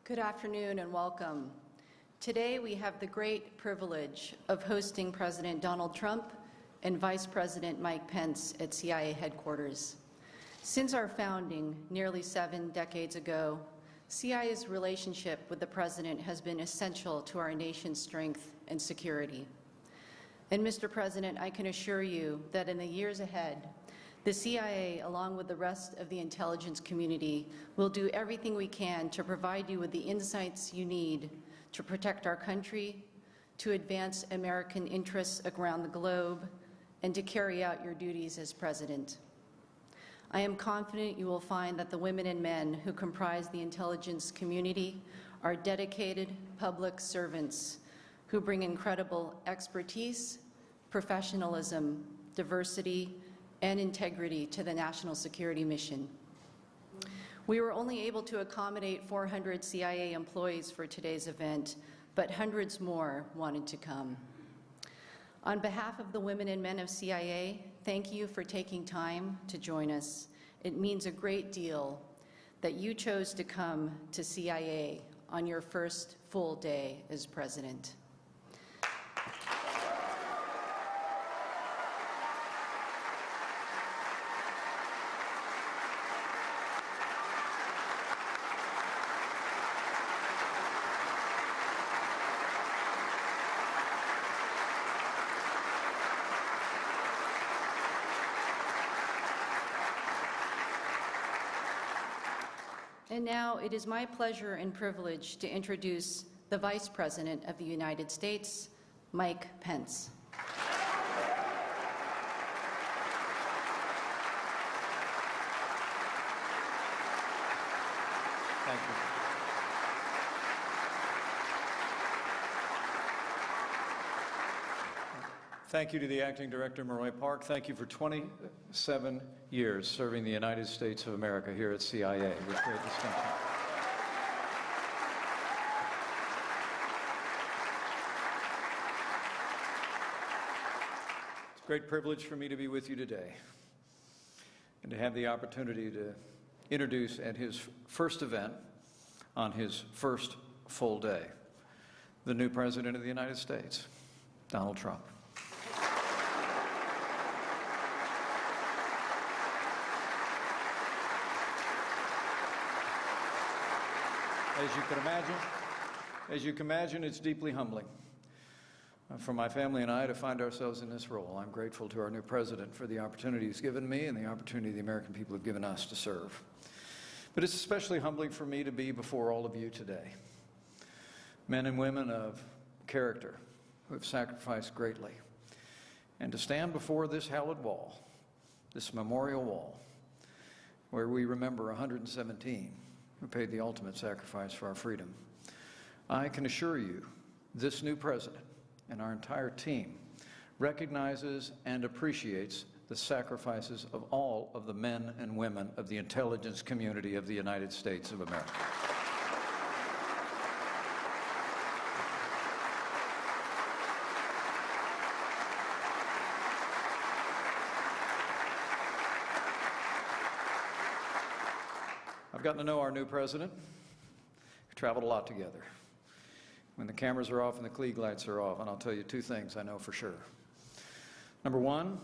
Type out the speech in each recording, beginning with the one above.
Good afternoon and welcome. Today we have the great privilege of hosting President Donald Trump and Vice President Mike Pence at CIA headquarters. Since our founding nearly 7 decades ago, CIA's relationship with the President has been essential to our nation's strength and security. And Mr. President, I can assure you that in the years ahead, the CIA, along with the rest of the intelligence community, will do everything we can to provide you with the insights you need to protect our country, to advance American interests around the globe, and to carry out your duties as President. I am confident you will find that the women and men who comprise the intelligence community are dedicated public servants who bring incredible expertise, professionalism, diversity, and integrity to the national security mission. We were only able to accommodate 400 CIA employees for today's event, but hundreds more wanted to come. On behalf of the women and men of CIA, thank you for taking time to join us. It means a great deal that you chose to come to CIA on your first full day as President. And now it is my pleasure and privilege to introduce the Vice President of the United States, Mike Pence. Thank you. Thank you to the Acting Director, Maroy Park. Thank you for 27 years serving the United States of America here at CIA with great distinction. It's a great privilege for me to be with you today and to have the opportunity to introduce at his first event on his first full day the new President of the United States, Donald Trump. As you can imagine, it's deeply humbling for my family and I to find ourselves in this role. I'm grateful to our new president for the opportunity he's given me and the opportunity the American people have given us to serve. But it's especially humbling for me to be before all of you today, men and women of character who have sacrificed greatly, and to stand before this hallowed wall, this memorial wall, where we remember 117 who paid the ultimate sacrifice for our freedom. I can assure you, this new president and our entire team recognizes and appreciates the sacrifices of all of the men and women of the intelligence community of the United States of America. I've gotten to know our new president. We've traveled a lot together. When the cameras are off and the Klieg lights are off, and I'll tell you 2 things I know for sure. Number 1,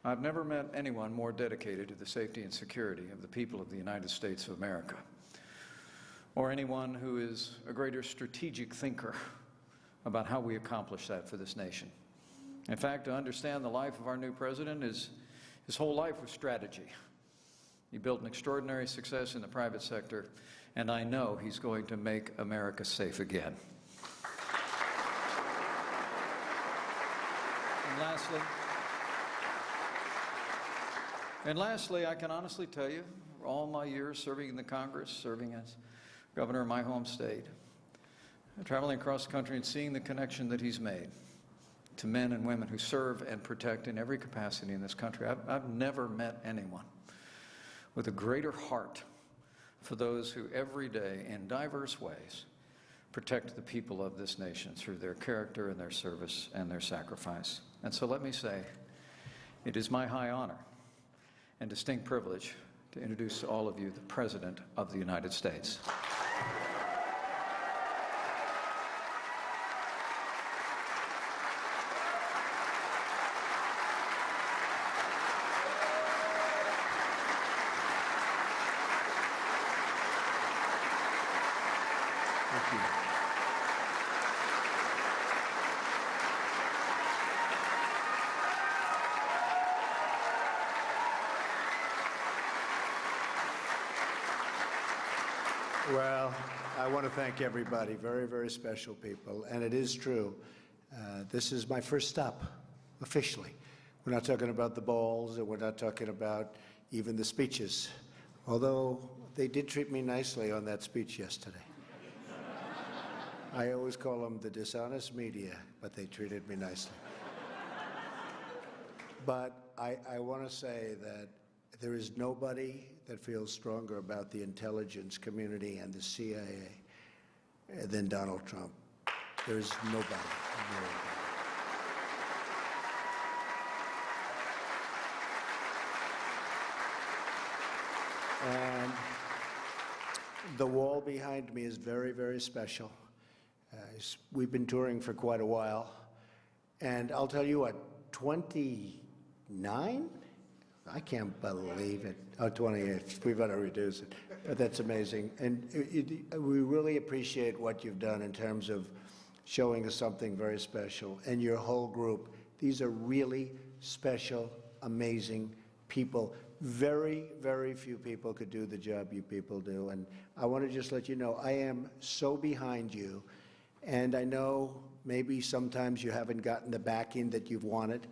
I've never met anyone more dedicated to the safety and security of the people of the United States of America, or anyone who is a greater strategic thinker about how we accomplish that for this nation. In fact, to understand the life of our new president, his whole life was strategy. He built an extraordinary success in the private sector, and I know he's going to make America safe again. And lastly, I can honestly tell you, all my years serving in the Congress, serving as governor of my home state, traveling across the country and seeing the connection that he's made to men and women who serve and protect in every capacity in this country, I've never met anyone with a greater heart for those who every day, in diverse ways, protect the people of this nation through their character and their service and their sacrifice. And so let me say, it is my high honor and distinct privilege to introduce to all of you the President of the United States. you. Well, I want to thank everybody, very, very special people. And it is true, this is my first stop, officially. We're not talking about the balls, and we're not talking about even the speeches, although they did treat me nicely on that speech yesterday. I always call them the dishonest media, but they treated me nicely. But I want to say that there is nobody that feels stronger about the intelligence community and the CIA than Donald Trump. There's nobody. And the wall behind me is very, very special. We've been touring for quite a while. And I'll tell you what, 29? I can't believe it. Oh, 28. We better reduce it. But that's amazing. And we really appreciate what you've done in terms of showing us something very special. And your whole group. These are really special, amazing people. Very, very few people could do the job you people do. And I want to just let you know, I am so behind you. And I know maybe sometimes you haven't gotten the backing that you've wanted.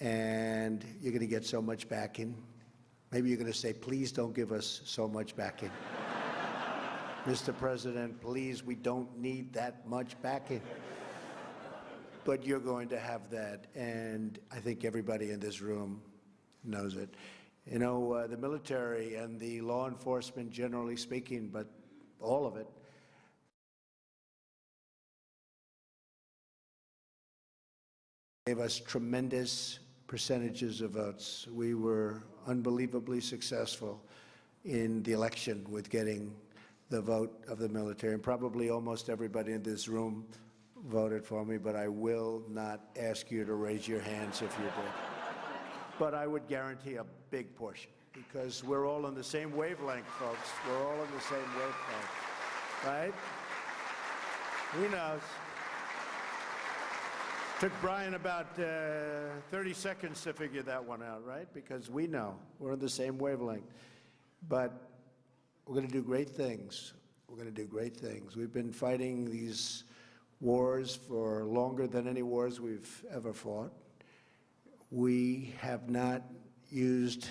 And you're going to get so much backing. Maybe you're going to say, please don't give us so much backing. Mr. President, please, we don't need that much backing. But you're going to have that, and I think everybody in this room knows it. You know, the military and the law enforcement, generally speaking, but all of it, gave us tremendous percentages of votes. We were unbelievably successful in the election with getting the vote of the military. And probably almost everybody in this room voted for me, but I will not ask you to raise your hands if you did. But I would guarantee a big portion, because we're all on the same wavelength, folks. We're all on the same wavelength, right? He knows. Took Brian about 30 seconds to figure that one out, right? Because we know we're on the same wavelength. But we're going to do great things. We're going to do great things. We've been fighting these wars for longer than any wars we've ever fought. We have not used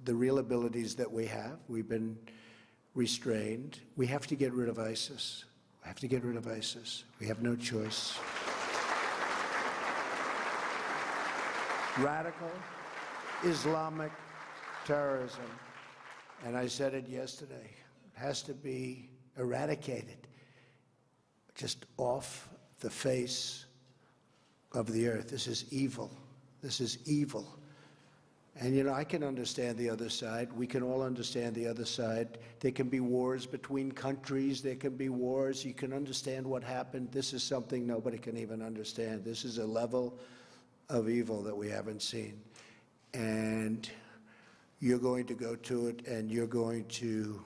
the real abilities that we have. We've been restrained. We have to get rid of ISIS. We have to get rid of ISIS. We have no choice. Radical Islamic terrorism, and I said it yesterday, has to be eradicated, just off the face of the earth. This is evil. This is evil. And, you know, I can understand the other side. We can all understand the other side. There can be wars between countries. There can be wars. You can understand what happened. This is something nobody can even understand. This is a level of evil that we haven't seen. And you're going to go to it, and you're going to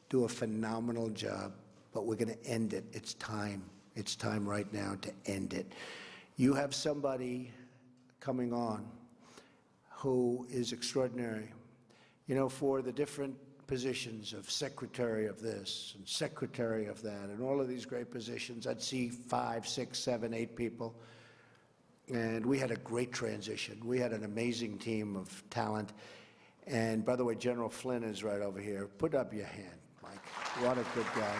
do a phenomenal job, but we're going to end it. It's time. It's time right now to end it. You have somebody coming on who is extraordinary. You know, for the different positions of secretary of this and secretary of that and all of these great positions, I'd see 5, 6, 7, 8 people. And we had a great transition. We had an amazing team of talent. And by the way, General Flynn is right over here. Put up your hand, Mike. What a good guy.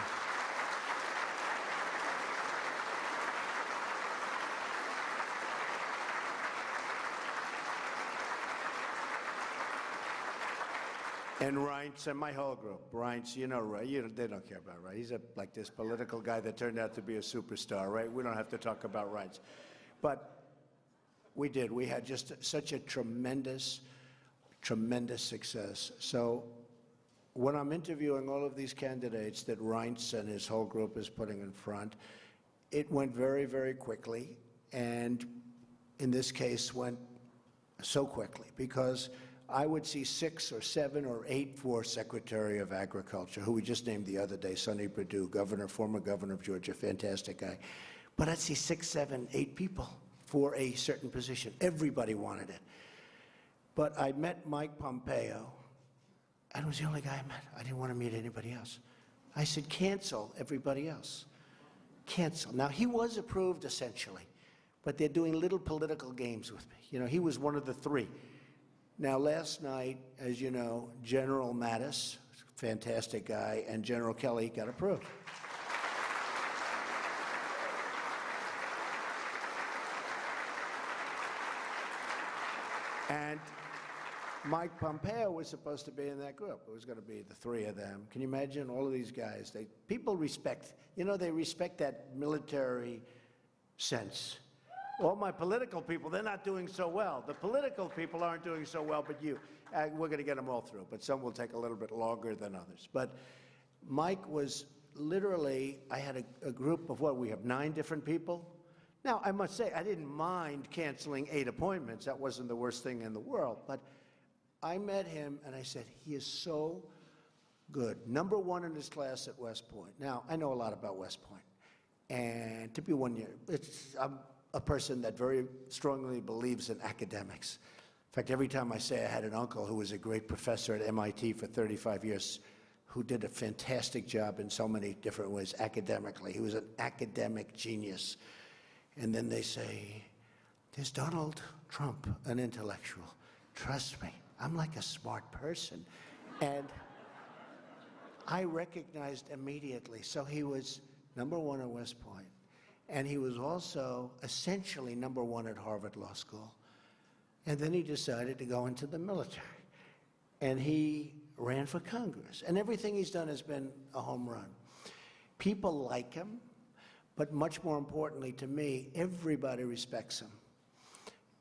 And Reince and my whole group. Reince, you know, right? They don't care about Reince. He's like this political guy that turned out to be a superstar, right? We don't have to talk about Reince. But we did. We had just such a tremendous, tremendous success. So when I'm interviewing all of these candidates that Reince and his whole group is putting in front, it went very, very quickly. And in this case, went so quickly because I would see 6 or 7 or 8 for Secretary of Agriculture, who we just named the other day, Sonny Perdue, former governor of Georgia, fantastic guy. But I'd see 6, 7, 8 people for a certain position. Everybody wanted it. But I met Mike Pompeo, and it was the only guy I met. I didn't want to meet anybody else. I said, cancel everybody else. Cancel. Now, he was approved essentially, but they're doing little political games with me. You know, he was one of the 3. Now, last night, as you know, General Mattis, fantastic guy, and General Kelly got approved. And Mike Pompeo was supposed to be in that group. It was going to be the 3 of them. Can you imagine all of these guys? People respect, you know, they respect that military sense. All my political people, they're not doing so well. The political people aren't doing so well, but you. We're going to get them all through, but some will take a little bit longer than others. But Mike was literally, I had a group of we have 9 different people. Now, I must say, I didn't mind canceling 8 appointments. That wasn't the worst thing in the world. But I met him, and I said, he is so good. Number 1 in his class at West Point. Now, I know a lot about West Point. And to be 1 year, I'm a person that very strongly believes in academics. In fact, every time I say I had an uncle who was a great professor at MIT for 35 years, who did a fantastic job in so many different ways academically. He was an academic genius. And then they say, there's Donald Trump, an intellectual. Trust me, I'm like a smart person. And I recognized immediately. So he was number 1 at West Point. And he was also essentially number 1 at Harvard Law School. And then he decided to go into the military. And he ran for Congress. And everything he's done has been a home run. People like him, but much more importantly to me, everybody respects him.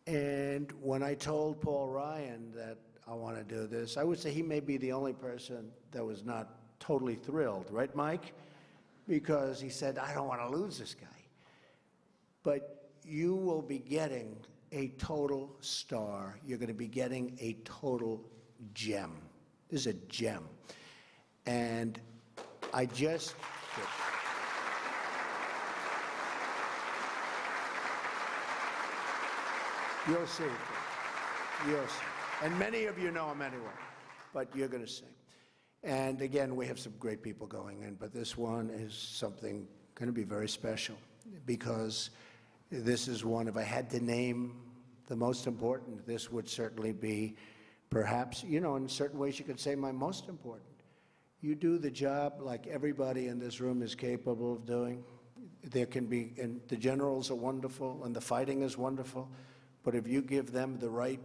And when I told Paul Ryan that I want to do this, I would say he may be the only person that was not totally thrilled, right, Mike? Because he said, I don't want to lose this guy. But you will be getting a total star. You're going to be getting a total gem. This is a gem. And I just... You'll see. You'll see. And many of you know him anyway, but you're going to see. And again, we have some great people going in, but this one is something going to be very special because this is one, if I had to name the most important, this would certainly be perhaps, you know, in certain ways you could say my most important. You do the job like everybody in this room is capable of doing. There can be, and the generals are wonderful and the fighting is wonderful, but if you give them the right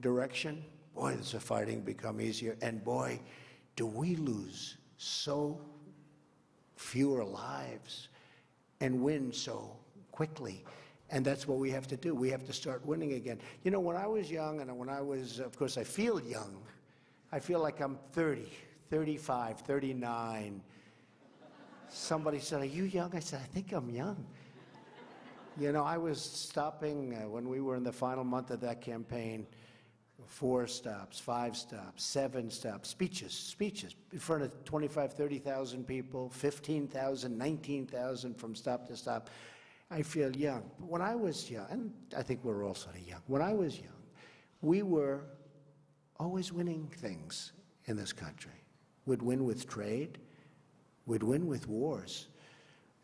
direction, boy, does the fighting become easier. And boy, do we lose so fewer lives and win so quickly. And that's what we have to do. We have to start winning again. You know, when I was young, and when I was, of course, I feel young. I feel like I'm 30, 35, 39. Somebody said, are you young? I said, I think I'm young. You know, I was stopping when we were in the final month of that campaign, 4 stops, 5 stops, 7 stops, speeches in front of 25, 30,000 people, 15,000, 19,000 from stop to stop. I feel young. But when I was young, and I think we're all sort of young, when I was young, we were always winning things in this country. We'd win with trade. We'd win with wars.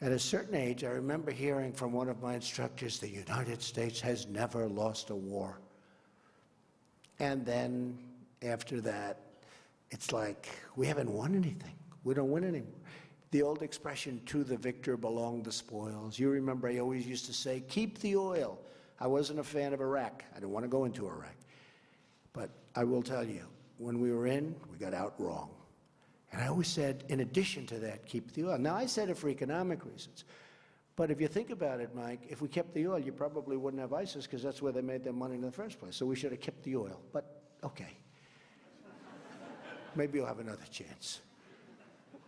At a certain age, I remember hearing from one of my instructors, the United States has never lost a war. And then after that, it's like, we haven't won anything. We don't win anymore. The old expression, to the victor belong the spoils. You remember I always used to say, keep the oil. I wasn't a fan of Iraq. I didn't want to go into Iraq. But I will tell you, when we were in, we got out wrong. And I always said, in addition to that, keep the oil. Now, I said it for economic reasons. But if you think about it, Mike, if we kept the oil, you probably wouldn't have ISIS because that's where they made their money in the first place. So we should have kept the oil. But, okay. Maybe you'll have another chance.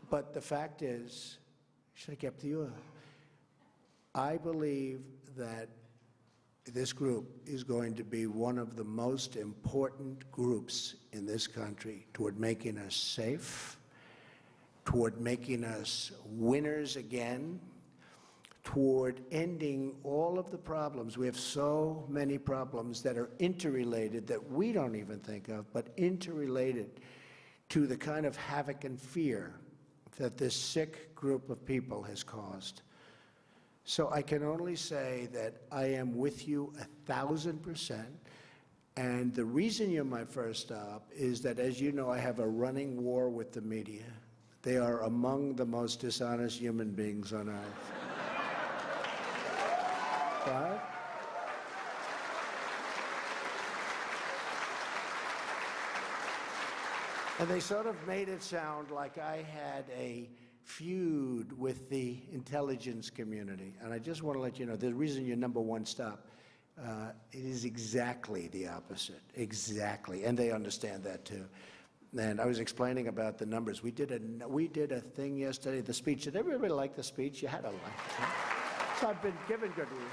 But the fact is, you should have kept the oil. I believe that this group is going to be one of the most important groups in this country toward making us safe, toward making us winners again, toward ending all of the problems. We have so many problems that are interrelated that we don't even think of, but interrelated to the kind of havoc and fear that this sick group of people has caused. So I can only say that I am with you 1,000%. And the reason you're my first stop is that, as you know, I have a running war with the media. They are among the most dishonest human beings on earth. Right? And they sort of made it sound like I had a feud with the intelligence community. And I just want to let you know, the reason you're number one stop, it is exactly the opposite. Exactly. And they understand that too. And I was explaining about the numbers. We did a thing yesterday, the speech. Did everybody like the speech? You had to like it. Huh? So I've been given good reviews.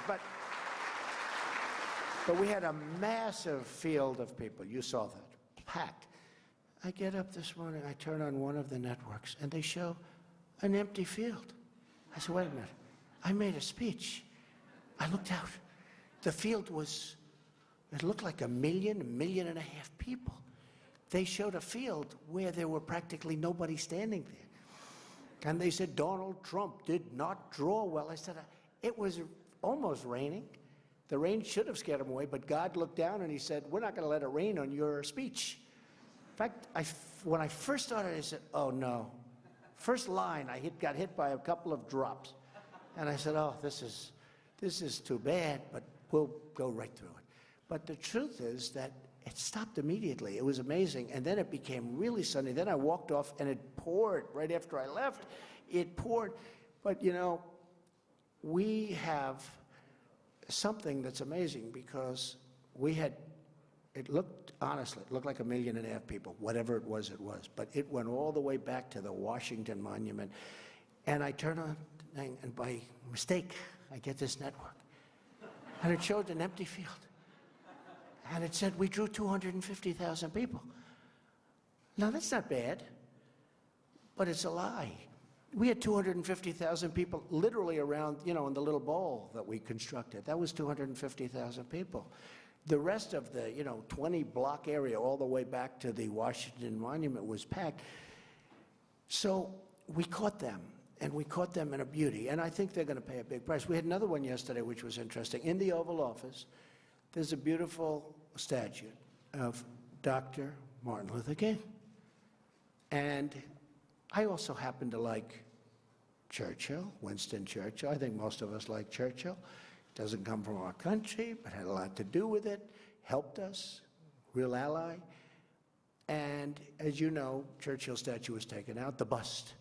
But we had a massive field of people. You saw that. Packed. I get up this morning, I turn on one of the networks, and they show an empty field. I said, wait a minute. I made a speech. I looked out. The field it looked like 1.5 million people. They showed a field where there were practically nobody standing there. And they said, Donald Trump did not draw well. I said, it was almost raining. The rain should have scared him away, but God looked down and he said, we're not going to let it rain on your speech. In fact, when I first started, I said, oh no. First line, I got hit by a couple of drops. And I said, oh, this is too bad, but we'll go right through it. But the truth is that it stopped immediately. It was amazing. And then it became really sunny. Then I walked off and it poured right after I left. It poured. But you know, we have something that's amazing because honestly, it looked like 1.5 million people, whatever it was. But it went all the way back to the Washington Monument. And I turn on, and by mistake, I get this network. And it showed an empty field. And it said, we drew 250,000 people. Now, that's not bad, but it's a lie. We had 250,000 people literally around, in the little bowl that we constructed. That was 250,000 people. The rest of the, 20-block area all the way back to the Washington Monument was packed. So we caught them, and we caught them in a beauty, and I think they're going to pay a big price. We had another one yesterday, which was interesting. In the Oval Office, there's a beautiful statue of Dr. Martin Luther King. And I also happen to like Churchill, Winston Churchill. I think most of us like Churchill. Doesn't come from our country, but had a lot to do with it, helped us, real ally. And as you know, Churchill's statue was taken out, the bust.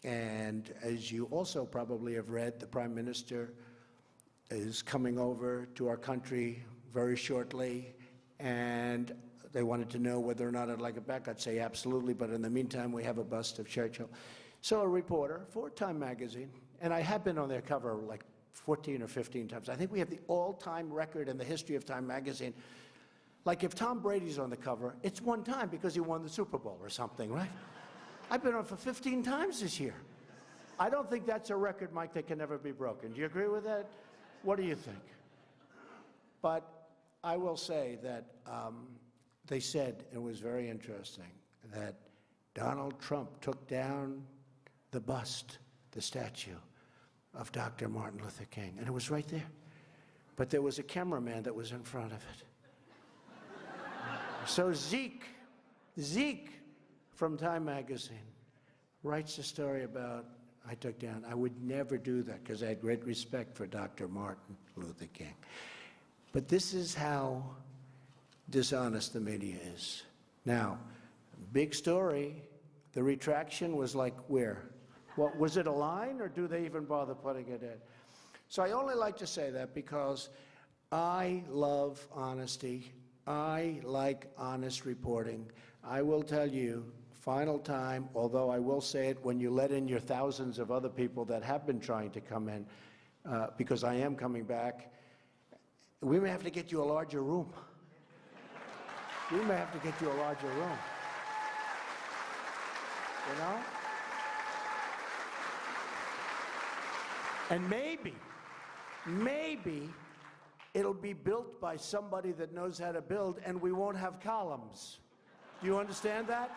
And as you also probably have read, the Prime Minister is coming over to our country very shortly, and they wanted to know whether or not I'd like it back. I'd say absolutely, but in the meantime, we have a bust of Churchill. So a reporter for Time magazine, and I have been on their cover like 14 or 15 times. I think we have the all-time record in the history of Time magazine. Like if Tom Brady's on the cover, it's one time because he won the Super Bowl or something, right? I've been on for 15 times this year. I don't think that's a record, Mike, that can never be broken. Do you agree with that? What do you think? But I will say that they said, it was very interesting, that Donald Trump took down the bust, the statue of Dr. Martin Luther King, and it was right there. But there was a cameraman that was in front of it. So Zeke from Time magazine writes a story about, I took down. I would never do that because I had great respect for Dr. Martin Luther King. But this is how dishonest the media is. Now, big story, the retraction was like where? What, was it a line, or do they even bother putting it in? So I only like to say that because I love honesty. I like honest reporting. I will tell you, final time, although I will say it when you let in your thousands of other people that have been trying to come in, because I am coming back, We may have to get you a larger room. We may have to get you a larger room. You know? And maybe it'll be built by somebody that knows how to build, and we won't have columns. Do you understand that?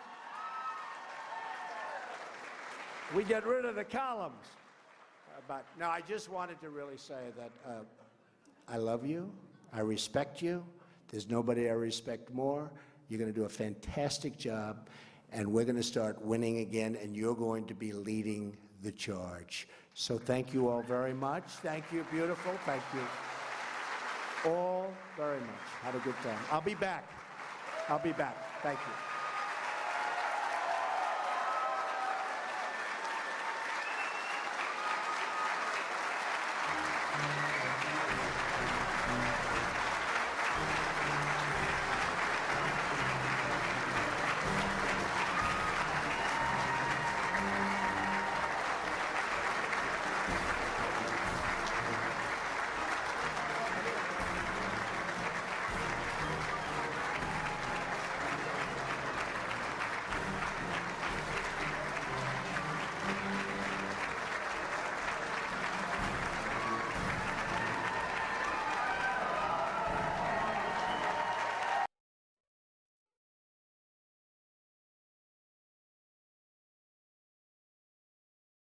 We get rid of the columns. But no, I just wanted to really say that I love you. I respect you. There's nobody I respect more. You're going to do a fantastic job, and we're going to start winning again, and you're going to be leading the charge. So thank you all very much. Thank you, beautiful. Thank you all very much. Have a good time. I'll be back. I'll be back. Thank you.